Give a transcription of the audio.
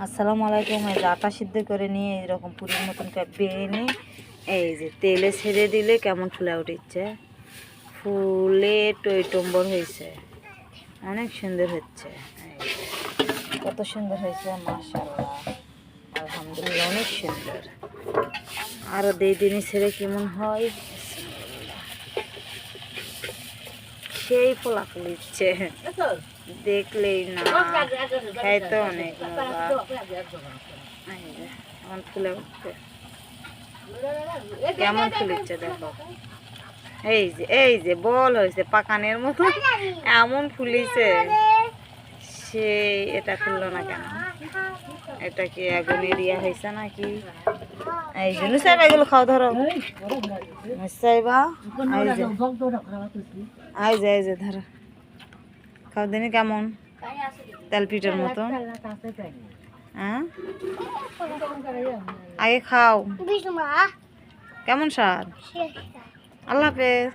আসসালামু আলাইকুম। এই যে আটা সিদ্ধ করে নিয়ে এরকম পুরির মতন বেয়ে নিয়ে এই যে তেলে ছেড়ে দিলে কেমন ফুলে উঠছে, ফুলে টইটম্বর হয়েছে, অনেক সুন্দর হচ্ছে। কত সুন্দর হয়েছে, মাশাআল্লাহ, আলহামদুলিল্লাহ, অনেক সুন্দর। আরও দুই দিনই ছেড়ে কেমন হয়, সেই ফোলা ফুলিচ্ছে, দেখলেই না খাইতে অনেক মজা। এখন ফুলে উঠছে, কেমন ফুলিচ্ছে দেখো। এই যে বল হয়েছে পাকানের মতো, এমন ফুলিছে। সেই এটা খুললো না কেন? এটা কি আগুন এরিয়া হয়েছে নাকি? এই যে নুসাইবা, এগুলো খাও, ধরো নুসাইবা। এই যে ধরো, খাও দিনি, কেমন তেল পিঠের মতো। হ্যাঁ, আগে খাও, কেমন স্বাদ। আল্লাহ হাফেজ।